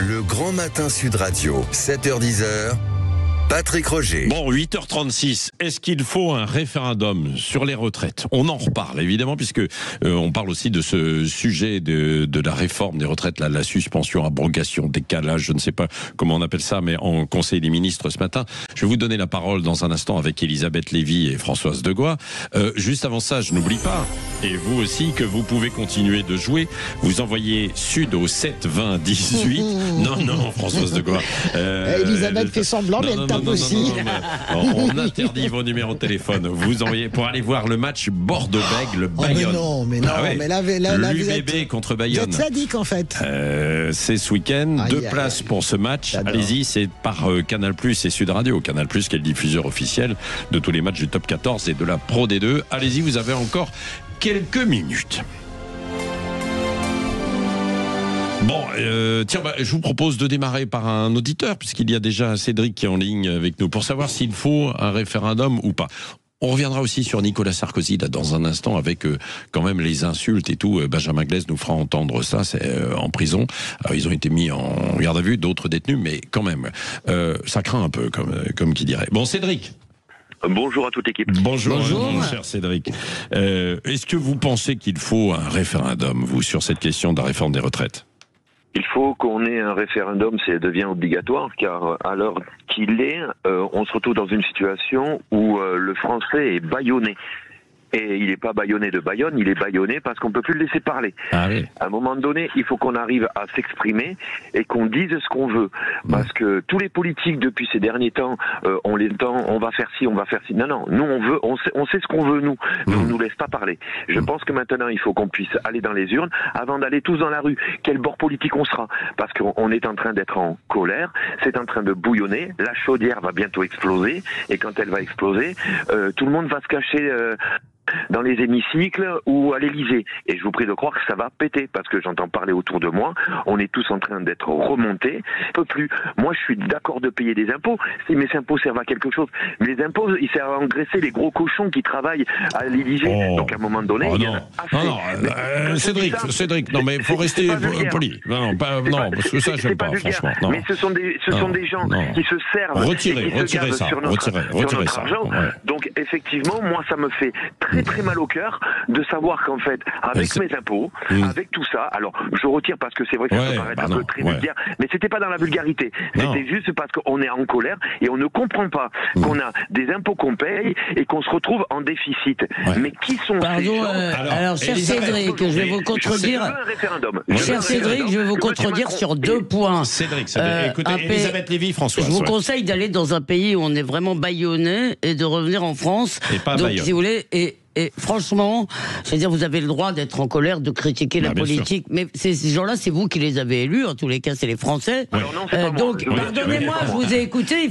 Le Grand Matin Sud Radio, 7h-10h. Patrick Roger. Bon, 8h36. Est-ce qu'il faut un référendum sur les retraites ? On en reparle, évidemment, puisque on parle aussi de ce sujet de la réforme des retraites, la suspension, abrogation, décalage, je ne sais pas comment on appelle ça, mais en Conseil des ministres ce matin. Je vais vous donner la parole dans un instant avec Elisabeth Lévy et Françoise Degois. Juste avant ça, je n'oublie pas, et vous aussi, que vous pouvez continuer de jouer. Vous envoyez Sud au 7 20 18. Non, Françoise Degois. Elisabeth fait semblant, mais elle tape aussi. On interdit vos numéros de téléphone. Vous envoyez pour aller voir le match Bordeaux-Bègles, Bayonne. Mais non, mais là, l'UBB contre Bayonne. Vous êtes sadique en fait. C'est ce week-end. 2 places pour ce match. J'adore. Allez-y, c'est par Canal+ et Sud Radio. Canal+, qui est le diffuseur officiel de tous les matchs du Top 14 et de la Pro D2. Allez-y, vous avez encore quelques minutes. Bon, tiens, je vous propose de démarrer par un auditeur, puisqu'il y a déjà Cédric qui est en ligne avec nous, pour savoir s'il faut un référendum ou pas. On reviendra aussi sur Nicolas Sarkozy là, dans un instant, avec quand même les insultes et tout. Benjamin Glaise nous fera entendre ça, c'est en prison. Alors, ils ont été mis en garde à vue, d'autres détenus, mais quand même, ça craint un peu, comme qui dirait. Bon, Cédric. Bonjour à toute l'équipe. Bonjour. Mon cher Cédric. Est-ce que vous pensez qu'il faut un référendum, vous, sur cette question de la réforme des retraites ? Il faut qu'on ait un référendum, ça devient obligatoire, car à l'heure qu'il est, on se retrouve dans une situation où le français est bâillonné. Et il n'est pas bâillonné de Bayonne, il est bâillonné parce qu'on ne peut plus le laisser parler. Ah oui. À un moment donné, il faut qu'on arrive à s'exprimer et qu'on dise ce qu'on veut. Parce que tous les politiques, depuis ces derniers temps, on va faire ci, on va faire ci. Non, nous on sait ce qu'on veut, nous, mais on ne nous laisse pas parler. Je pense que maintenant, il faut qu'on puisse aller dans les urnes avant d'aller tous dans la rue. Quel bord politique on sera ? Parce qu'on est en train d'être en colère, c'est en train de bouillonner, la chaudière va bientôt exploser, et quand elle va exploser, tout le monde va se cacher dans les hémicycles ou à l'Élysée. Et je vous prie de croire que ça va péter, parce que j'entends parler autour de moi, on est tous en train d'être remontés. Je peux plus. Moi, je suis d'accord de payer des impôts, si mes impôts servent à quelque chose. Mais les impôts, ils servent à engraisser les gros cochons qui travaillent à l'Élysée. Donc à un moment donné, il y en a assez. Cédric, non mais il faut rester poli. Non, parce que ça, j'aime pas, franchement. Non. Mais ce sont des gens qui se servent retirez ça, sur notre argent. Ouais. Donc effectivement, moi, ça me fait très mal au cœur de savoir qu'en fait, avec mes impôts, avec tout ça, alors je retire parce que c'est vrai que ça peut paraître un peu très vulgaire, mais c'était pas dans la vulgarité, c'était juste parce qu'on est en colère et on ne comprend pas qu'on a des impôts qu'on paye et qu'on se retrouve en déficit. Mais qui sont ces gens ? Alors, cher Cédric, je vais vous contredire. Cher Cédric, je vais vous contredire sur 2 points. Cédric, écoutez, Elisabeth Lévy, François. Je vous conseille d'aller dans un pays où on est vraiment bâillonné et de revenir en France. Et pas donc, Bayonne. si vous voulez, et franchement, c'est-à-dire, vous avez le droit d'être en colère, de critiquer la politique, mais ces gens-là, c'est vous qui les avez élus, en tous les cas, c'est les Français. Alors non, c'est pas donc, moi. pardonnez-moi, je vous ai écouté,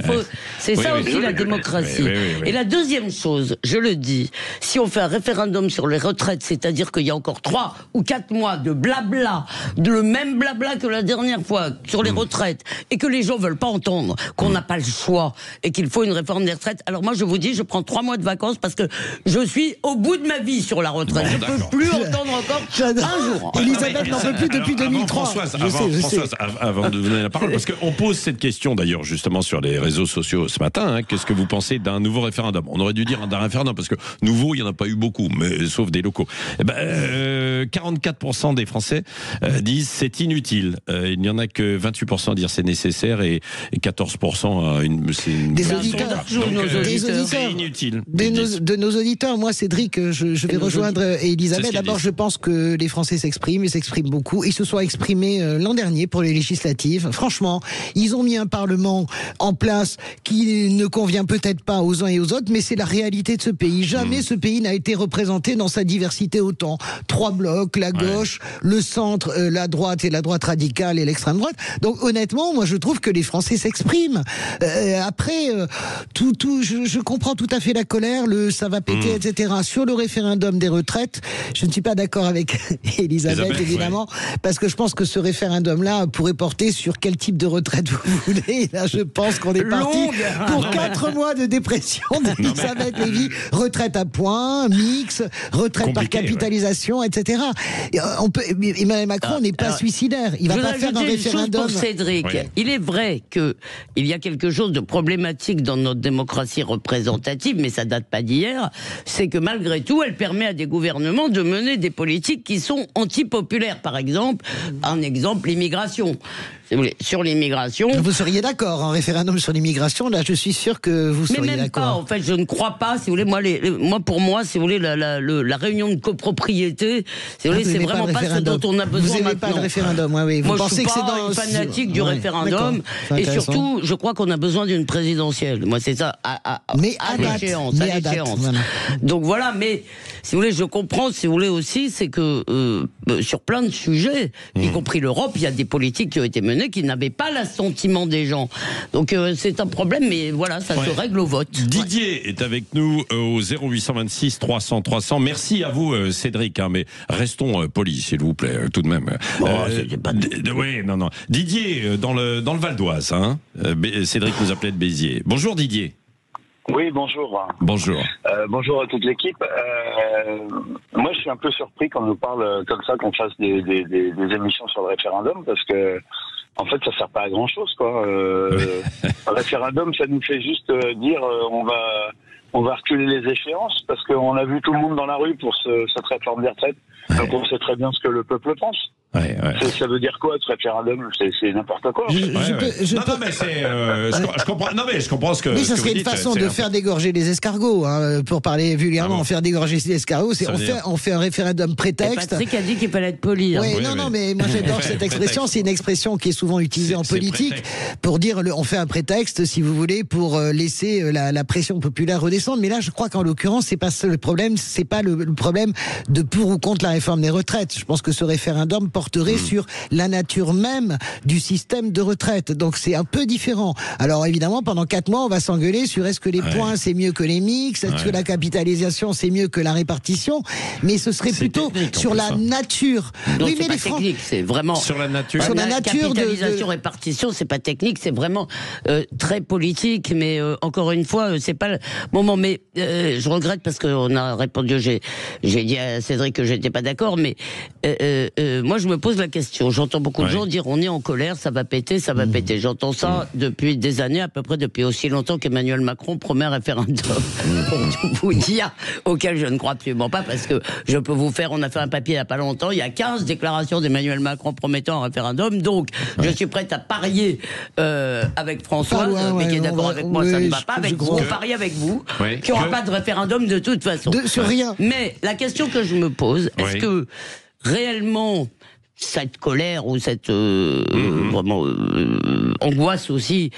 c'est ça aussi la démocratie. Et la deuxième chose, je le dis, si on fait un référendum sur les retraites, c'est-à-dire qu'il y a encore 3 ou 4 mois de blabla, le même blabla que la dernière fois sur les retraites, et que les gens veulent pas entendre qu'on n'a pas le choix, et qu'il faut une réforme des retraites, alors moi je vous dis, je prends 3 mois de vacances parce que je suis au bout de ma vie sur la retraite. Je ne peux plus entendre encore un jour. Elisabeth n'en peut plus depuis 2003. Françoise, avant de vous donner la parole, parce qu'on pose cette question d'ailleurs justement sur les réseaux sociaux ce matin, qu'est-ce que vous pensez d'un nouveau référendum ? On aurait dû dire d'un référendum, parce que nouveau, il n'y en a pas eu beaucoup, mais sauf des locaux. 44% des Français disent c'est inutile. Il n'y en a que 28% à dire c'est nécessaire et 14% à des auditeurs. C'est inutile. De nos auditeurs, moi, Cédric, je vais rejoindre Elisabeth. D'abord, je pense que les Français s'expriment, ils s'expriment beaucoup. Ils se sont exprimés l'an dernier pour les législatives. Franchement, ils ont mis un Parlement en place qui ne convient peut-être pas aux uns et aux autres, mais c'est la réalité de ce pays. Jamais ce pays n'a été représenté dans sa diversité autant. 3 blocs, la gauche, le centre, la droite et la droite radicale et l'extrême droite. Donc honnêtement, moi je trouve que les Français s'expriment. Après, je comprends tout à fait la colère, ça va péter, etc. sur le référendum des retraites, je ne suis pas d'accord avec Elisabeth, évidemment, parce que je pense que ce référendum-là pourrait porter sur quel type de retraite vous voulez. Et là, je pense qu'on est parti pour 4 mois de dépression d'Elisabeth Lévy. Retraite à points, mix, retraite par capitalisation, etc. Emmanuel Macron n'est pas suicidaire. Il ne va pas faire un référendum. Pour Cédric, il est vrai qu'il y a quelque chose de problématique dans notre démocratie représentative, mais ça date pas d'hier, c'est que malgré tout, elle permet à des gouvernements de mener des politiques qui sont antipopulaires. Par exemple, l'immigration. Si vous voulez, sur l'immigration... Vous seriez d'accord, un référendum sur l'immigration, là je suis sûr que vous seriez d'accord. Mais même pas, en fait, je ne crois pas, si vous voulez, pour moi, si vous voulez, la réunion de copropriété, si vous voulez, c'est vraiment pas ce dont on a besoin maintenant. Vous n'aimez pas le référendum, oui. Vous pensez que c'est dans... Moi, je suis pas une fanatique du référendum, et surtout, je crois qu'on a besoin d'une présidentielle. Moi, c'est ça, à l'échéance. Voilà. Donc voilà, mais, si vous voulez, je comprends, si vous voulez aussi, c'est que sur plein de sujets, y compris l'Europe, il y a des politiques qui ont été menées qui n'avaient pas l'assentiment des gens. Donc c'est un problème, mais voilà, ça se règle au vote. Didier est avec nous au 0826 300 300. Merci à vous, Cédric, mais restons polis, s'il vous plaît, tout de même. Oui, non. Didier, dans le Val d'Oise, Cédric nous appelait de Béziers. Bonjour Didier. Oui, bonjour. Bonjour. Bonjour à toute l'équipe. Moi, je suis un peu surpris quand on nous parle comme ça, qu'on fasse des émissions sur le référendum, parce que en fait, ça sert pas à grand chose, quoi. Un référendum, ça nous fait juste dire on va reculer les échéances, parce qu'on a vu tout le monde dans la rue pour cette réforme des retraites. Donc on sait très bien ce que le peuple pense. Ça veut dire quoi, ce référendum? C'est n'importe quoi. Je comprends ce que. Mais ça serait une façon de faire dégorger les escargots, pour parler vulgairement. Faire dégorger les escargots, on fait un référendum prétexte. Patrick a dit qu'il fallait être poli. Mais moi j'adore cette expression. C'est une expression qui est souvent utilisée en politique pour dire on fait un prétexte, si vous voulez, pour laisser la pression populaire redescendre. Mais là, je crois qu'en l'occurrence, c'est pas le problème. C'est pas le problème de pour ou contre la réforme des retraites. Je pense que ce référendum porterait sur la nature même du système de retraite. Donc c'est un peu différent. Alors évidemment, pendant 4 mois, on va s'engueuler sur est-ce que les points c'est mieux que les mix, est-ce que la capitalisation c'est mieux que la répartition, mais ce serait plutôt sur la nature. Non, oui, mais c'est pas technique, c'est vraiment sur la nature. Sur la nature capitalisation, répartition, c'est pas technique, c'est vraiment très politique. Mais encore une fois, c'est pas le moment. Mais je regrette parce qu'on a répondu. J'ai dit à Cédric que j'étais pas d'accord, mais moi je me pose la question. J'entends beaucoup de gens dire on est en colère, ça va péter, ça va péter. J'entends ça depuis des années, à peu près depuis aussi longtemps qu'Emmanuel Macron promet un référendum. Pour tout vous dire, auquel je ne crois absolument pas, parce que je peux vous faire, on a fait un papier il n'y a pas longtemps, il y a 15 déclarations d'Emmanuel Macron promettant un référendum, donc je suis prête à parier avec Françoise, mais qui est d'accord avec moi, ça ne va pas, avec vous, parier avec vous, qu'il n'y aura pas de référendum de toute façon. Sur rien. Mais la question que je me pose, est-ce que réellement cette colère ou cette vraiment angoisse aussi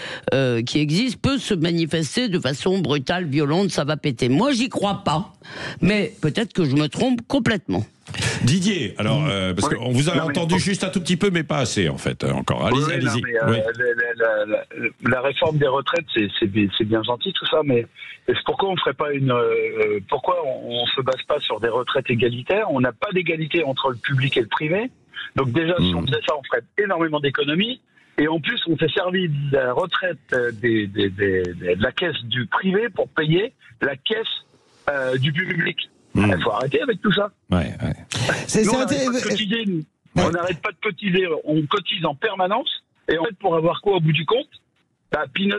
qui existe peut se manifester de façon brutale, violente, ça va péter? Moi, j'y crois pas, mais peut-être que je me trompe complètement. Didier, alors, parce qu'on vous a entendu juste un tout petit peu, mais pas assez, en fait, encore. Allez-y. La réforme des retraites, c'est bien gentil, tout ça, mais pourquoi on ferait pas pourquoi on se base pas sur des retraites égalitaires? On n'a pas d'égalité entre le public et le privé. Donc déjà, si on faisait ça, on ferait énormément d'économies. Et en plus, on fait servir la retraite de la caisse du privé pour payer la caisse du public. Il faut arrêter avec tout ça. Nous, on n'arrête pas de cotiser. On n'arrête pas de cotiser. On cotise en permanence. Et en fait, pour avoir quoi au bout du compte? Peanuts.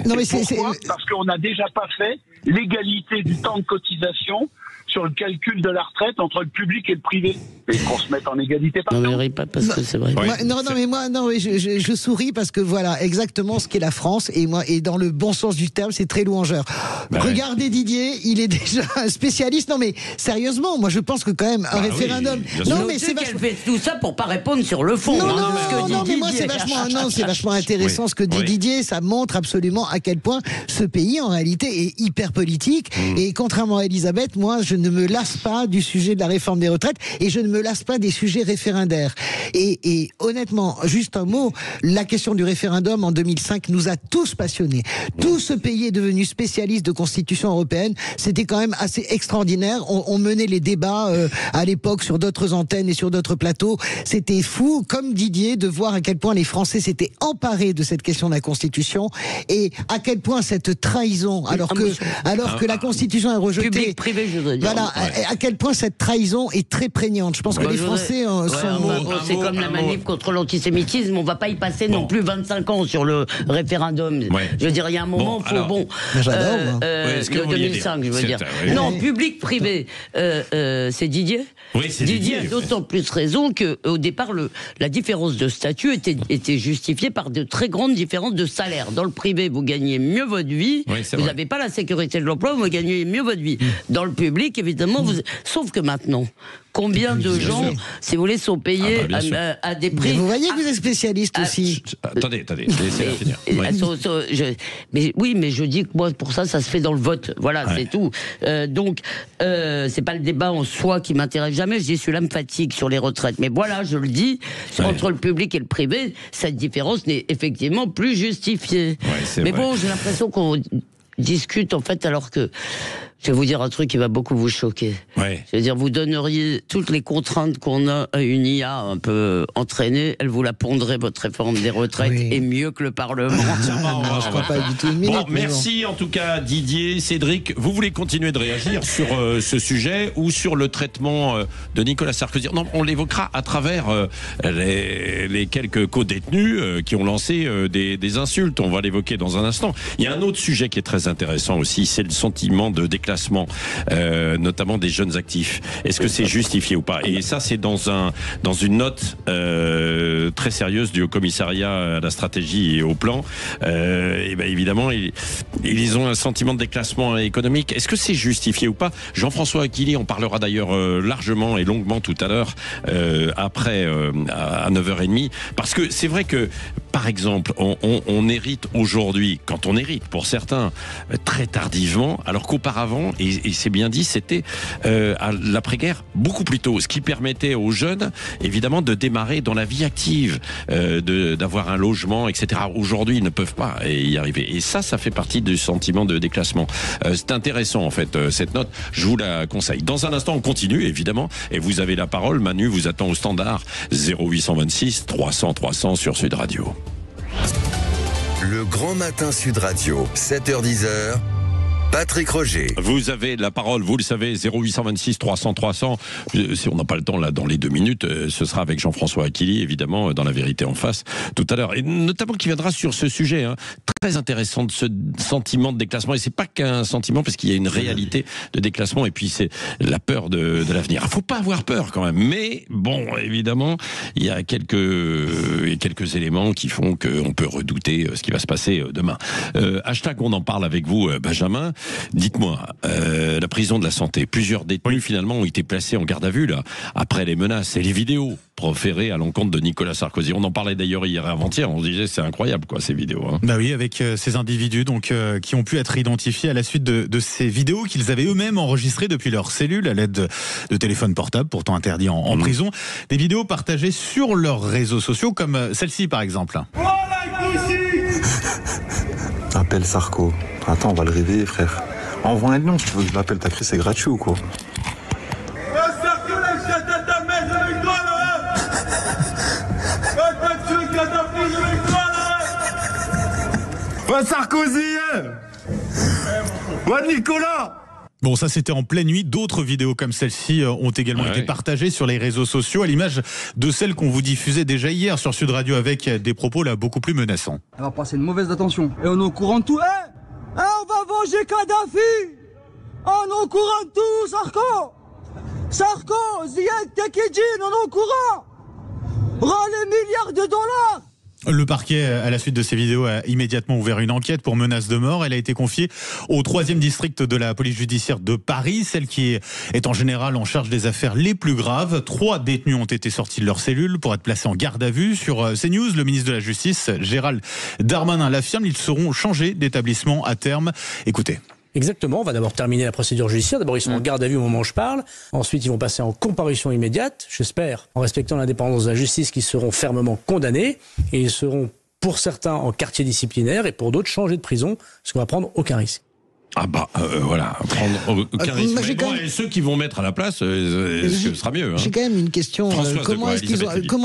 Non, mais pourquoi? Parce qu'on n'a déjà pas fait l'égalité du temps de cotisation sur le calcul de la retraite entre le public et le privé. Et qu'on se mette en égalité partout. Non, mais ris pas parce que c'est vrai. Je souris parce que voilà exactement ce qu'est la France, et dans le bon sens du terme, c'est très louangeur. Regardez Didier, il est déjà un spécialiste. Non mais sérieusement, moi je pense que quand même un référendum. Mais c'est qu'elle fait tout ça pour pas répondre sur le fond. Mais moi c'est vachement intéressant ce que dit Didier. Ça montre absolument à quel point ce pays en réalité est hyper politique. Et contrairement à Elisabeth, moi je ne me lasse pas du sujet de la réforme des retraites et je ne me lasse pas des sujets référendaires. Et honnêtement, juste un mot, la question du référendum en 2005 nous a tous passionnés. Tout ce pays est devenu spécialiste de constitution européenne. C'était quand même assez extraordinaire. On menait les débats à l'époque sur d'autres antennes et sur d'autres plateaux. C'était fou, comme Didier, de voir à quel point les Français s'étaient emparés de cette question de la Constitution et à quel point cette trahison, alors que la Constitution est rejetée. Public, privé, je veux dire. Voilà, à quel point cette trahison est très prégnante. Je pense que les Français sont... C'est comme la manif contre l'antisémitisme. On ne va pas y passer non plus 25 ans sur le référendum. Je veux dire, il y a un moment, J'adore. Le 2005, je veux dire. Non, public, privé. C'est Didier. Oui, c'est Didier a d'autant plus raison qu'au départ, la différence de statut était justifiée par de très grandes différences de salaire. Dans le privé, vous gagnez mieux votre vie. Vous n'avez pas la sécurité de l'emploi, vous gagnez mieux votre vie. Dans le public, évidemment, sauf que maintenant, combien de gens, si vous voulez, sont payés à des prix... Mais vous voyez que vous êtes spécialiste aussi. Attendez, laissez-la finir. Mais je dis que moi, pour ça se fait dans le vote. Voilà, c'est tout. Donc, c'est pas le débat en soi qui m'intéresse jamais. Je dis, celui-là me fatigue sur les retraites. Mais voilà, je le dis, entre le public et le privé, cette différence n'est effectivement plus justifiée. Mais bon, j'ai l'impression qu'on discute, en fait, alors que... Je vais vous dire un truc qui va beaucoup vous choquer. Je veux dire, vous donneriez toutes les contraintes qu'on a à une IA un peu entraînée, elle vous la pondrait, votre réforme des retraites, et mieux que le Parlement. Je crois pas du tout une minute. Merci en tout cas Didier, Cédric. Vous voulez continuer de réagir sur ce sujet ou sur le traitement de Nicolas Sarkozy? Non, on l'évoquera à travers les quelques co-détenus qui ont lancé des insultes. On va l'évoquer dans un instant. Il y a un autre sujet qui est très intéressant aussi, c'est le sentiment de déclassement, notamment des jeunes actifs. Est-ce que c'est justifié ou pas? Et ça, c'est dans une note très sérieuse du Haut Commissariat à la stratégie et au plan. Et bien évidemment, ils ont un sentiment de déclassement économique. Est-ce que c'est justifié ou pas? Jean-François Aquili, on parlera d'ailleurs largement et longuement tout à l'heure, après à 9h30, parce que c'est vrai que, par exemple, on hérite aujourd'hui, quand on hérite pour certains, très tardivement, alors qu'auparavant, et c'est bien dit, c'était à l'après-guerre beaucoup plus tôt, ce qui permettait aux jeunes, évidemment, de démarrer dans la vie active, d'avoir un logement, etc. Aujourd'hui, ils ne peuvent pas y arriver. Et ça fait partie du sentiment de déclassement. C'est intéressant, en fait, cette note. Je vous la conseille. Dans un instant, on continue, évidemment, et vous avez la parole. Manu vous attend au standard 0826 300 300 sur Sud Radio. Le Grand Matin Sud Radio, 7h-10h. Patrick Roger. Vous avez la parole, vous le savez, 0826 300 300. Si on n'a pas le temps là dans les 2 minutes, ce sera avec Jean-François Aquili, évidemment, dans La Vérité en face, tout à l'heure. Et notamment qui viendra sur ce sujet, très intéressant, de ce sentiment de déclassement. Et c'est pas qu'un sentiment, parce qu'il y a une réalité de déclassement, et puis c'est la peur de l'avenir. Il faut pas avoir peur quand même. Mais bon, évidemment, il y a quelques éléments qui font qu'on peut redouter ce qui va se passer demain. Hashtag on en parle avec vous, Benjamin. Dites-moi, la prison de la Santé, plusieurs détenus finalement ont été placés en garde à vue là, après les menaces et les vidéos proférées à l'encontre de Nicolas Sarkozy. On en parlait d'ailleurs hier et avant-hier, on se disait c'est incroyable quoi ces vidéos. Bah oui, avec ces individus donc qui ont pu être identifiés à la suite de ces vidéos qu'ils avaient eux-mêmes enregistrées depuis leur cellule à l'aide de téléphones portables, pourtant interdits en prison. Des vidéos partagées sur leurs réseaux sociaux comme celle-ci par exemple. Appelle Sarko. Attends, on va le réveiller, frère. Envoie un nom si tu veux que je l'appelle. T'as cru c'est gratuit ou quoi? Sarkozy! Nicolas! Bon, ça c'était en pleine nuit. D'autres vidéos comme celle-ci ont également été partagées sur les réseaux sociaux, à l'image de celles qu'on vous diffusait déjà hier sur Sud Radio avec des propos là beaucoup plus menaçants. Elle va passer une mauvaise attention. Et on est au courant de tout. On va venger Kadhafi! On est au courant de tout, Sarko, Ziad Takidjin, on est au courant! Rends les milliards de dollars! Le parquet, à la suite de ces vidéos, a immédiatement ouvert une enquête pour menace de mort. Elle a été confiée au 3e district de la police judiciaire de Paris, celle qui est en général en charge des affaires les plus graves. 3 détenus ont été sortis de leur cellule pour être placés en garde à vue. Sur CNews, le ministre de la Justice, Gérald Darmanin, l'affirme, ils seront changés d'établissement à terme. Écoutez. Exactement, on va d'abord terminer la procédure judiciaire. D'abord, ils sont en garde à vue au moment où je parle. Ensuite, ils vont passer en comparution immédiate, j'espère, en respectant l'indépendance de la justice, qu'ils seront fermement condamnés. Et ils seront, pour certains, en quartier disciplinaire et pour d'autres, changés de prison, parce qu'on va prendre aucun risque. Ah bah voilà, prendre aucun risque. Et ceux qui vont mettre à la place, ce sera mieux. Hein. J'ai quand même une question. Comment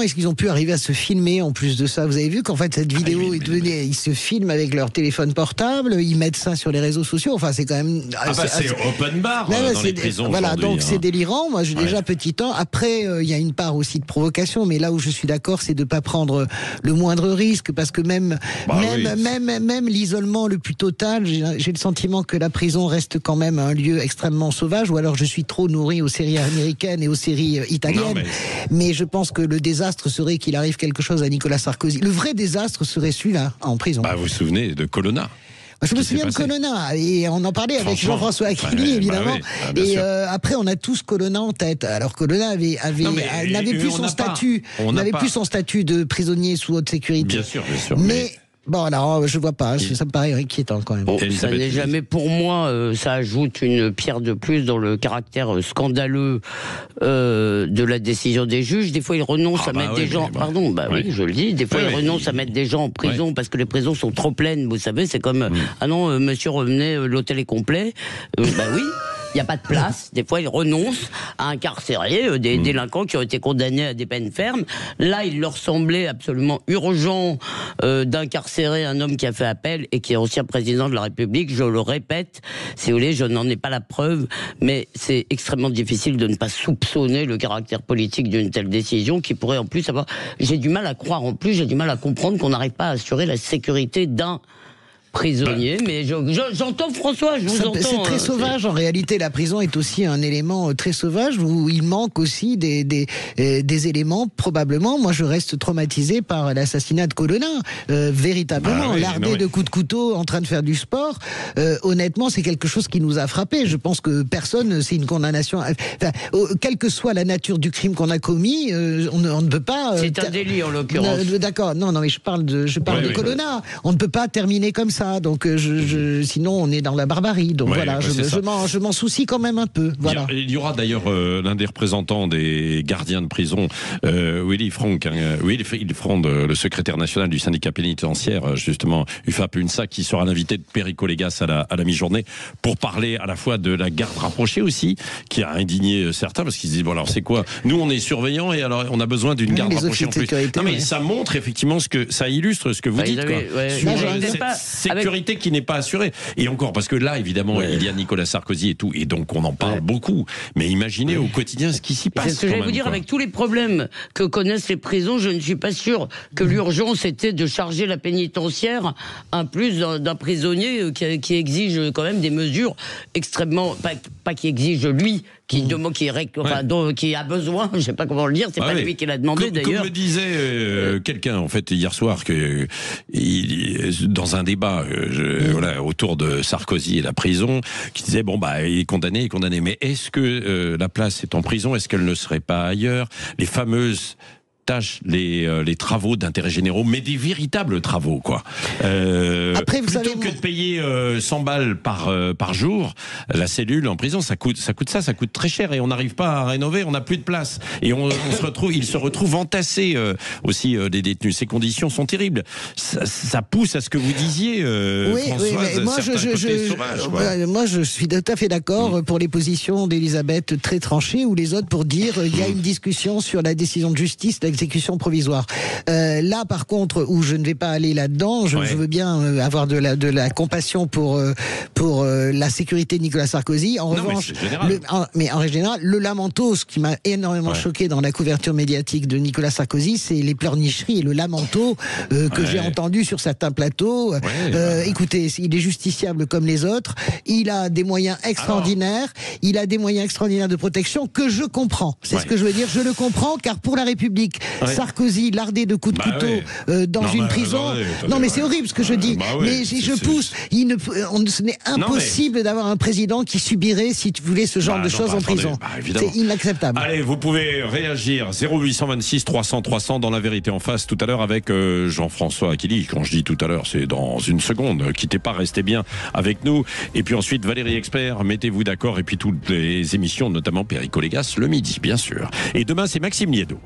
est-ce qu'ils ont pu arriver à se filmer en plus de ça? Vous avez vu qu'en fait cette vidéo est devenue, ils se filment avec leur téléphone portable, ils mettent ça sur les réseaux sociaux. Enfin, c'est quand même. C'est open bar dans les prisons. Voilà, donc hein. c'est délirant. Moi, j'ai déjà petit temps. Après, il y a une part aussi de provocation, mais là où je suis d'accord, c'est de pas prendre le moindre risque, parce que même l'isolement le plus total, j'ai le sentiment que la prison reste quand même un lieu extrêmement sauvage, ou alors je suis trop nourri aux séries américaines et aux séries italiennes. Mais je pense que le désastre serait qu'il arrive quelque chose à Nicolas Sarkozy. Le vrai désastre serait celui-là, en prison. Vous vous souvenez de Colonna? Je me souviens de Colonna, et on en parlait avec Jean-François Aquili, évidemment. Après, on a tous Colonna en tête. Alors Colonna n'avait plus son statut de prisonnier sous haute sécurité. Bien sûr. Mais bon, alors, je vois pas, ça me paraît inquiétant quand même. Ça n'est jamais, pour moi, ça ajoute une pierre de plus dans le caractère scandaleux de la décision des juges. Des fois, ils renoncent à mettre des gens... Pardon, oui, je le dis. Des fois, ils renoncent à mettre des gens en prison parce que les prisons sont trop pleines. Vous savez, c'est comme... Ah non, monsieur, revenez, l'hôtel est complet. Oui. Il n'y a pas de place. Des fois, ils renoncent à incarcérer des délinquants qui ont été condamnés à des peines fermes. Là, il leur semblait absolument urgent d'incarcérer un homme qui a fait appel et qui est ancien président de la République. Je le répète, si vous voulez, je n'en ai pas la preuve, mais c'est extrêmement difficile de ne pas soupçonner le caractère politique d'une telle décision qui pourrait en plus avoir... J'ai du mal à croire, en plus, j'ai du mal à comprendre qu'on n'arrive pas à assurer la sécurité d'un prisonnier, mais j'entends François, je vous entends. C'est très sauvage, en réalité. La prison est aussi un élément très sauvage où il manque aussi des éléments, probablement. Moi, je reste traumatisé par l'assassinat de Colonna. Véritablement, lardé de coups de couteau en train de faire du sport. Honnêtement, c'est quelque chose qui nous a frappé. Je pense que personne, c'est une condamnation. Enfin, quelle que soit la nature du crime qu'on a commis, on ne peut pas. C'est un délit, en l'occurrence. D'accord, non, mais je parle de Colonna. On ne peut pas terminer comme ça. Donc, sinon, on est dans la barbarie. Donc voilà, je m'en soucie quand même un peu. Voilà. Il y aura d'ailleurs l'un des représentants des gardiens de prison, Willy Frank, le secrétaire national du syndicat pénitentiaire, justement, UFAP-UNSA, qui sera l'invité de Perico Légas à la mi-journée pour parler à la fois de la garde rapprochée aussi, qui a indigné certains parce qu'ils se disent bon alors c'est quoi? Nous on est surveillants et alors on a besoin d'une garde rapprochée en plus. Non mais ça montre effectivement ça illustre ce que vous dites. Sécurité qui n'est pas assurée. Et encore, parce que là, évidemment, il y a Nicolas Sarkozy et tout, et donc on en parle beaucoup. Mais imaginez au quotidien ce qui s'y passe. C'est ce que j'allais vous dire, avec tous les problèmes que connaissent les prisons, je ne suis pas sûr que l'urgence était de charger la pénitentiaire, un plus d'un prisonnier qui exige quand même des mesures extrêmement... Pas qui exige lui, qui a besoin, je ne sais pas comment le dire, c'est pas lui qui l'a demandé d'ailleurs. Comme me disait quelqu'un en fait hier soir que dans un débat autour de Sarkozy et la prison, qui disait il est condamné, mais est-ce que la place est en prison, est-ce qu'elle ne serait pas ailleurs? Les fameuses tâches, les travaux d'intérêt généraux, mais des véritables travaux, quoi. Après, plutôt que de payer 100 balles par jour, la cellule en prison, ça coûte très cher et on n'arrive pas à rénover, on n'a plus de place. Et il se retrouve entassé aussi des détenus. Ces conditions sont terribles. Ça pousse à ce que vous disiez, Françoise, moi je suis tout à fait d'accord pour les positions d'Elisabeth très tranchées ou les autres pour dire il y a une discussion sur la décision de justice, l'exécution provisoire. Là, par contre, où je ne vais pas aller là-dedans, je veux bien avoir de la compassion pour la sécurité de Nicolas Sarkozy. En revanche, mais en général, le lamento, ce qui m'a énormément choqué dans la couverture médiatique de Nicolas Sarkozy, c'est les pleurnicheries et le lamento que j'ai entendu sur certains plateaux. Écoutez, il est justiciable comme les autres. Il a des moyens extraordinaires. Il a des moyens extraordinaires de protection que je comprends. C'est ce que je veux dire. Je le comprends, car pour la République, Ouais. Sarkozy lardé de coups de couteau dans une prison. Non, mais c'est horrible ce que je dis. Mais je pousse. Ce n'est impossible d'avoir un président qui subirait, si tu voulais, ce genre de choses en prison. C'est inacceptable. Allez, vous pouvez réagir. 0826 300 300 dans La Vérité en face tout à l'heure avec Jean-François Aquili. Quand je dis tout à l'heure, c'est dans une seconde. Quittez pas, restez bien avec nous. Et puis ensuite, Valérie Expert, mettez-vous d'accord. Et puis toutes les émissions, notamment Perico Légas, le midi, bien sûr. Et demain, c'est Maxime Liédo.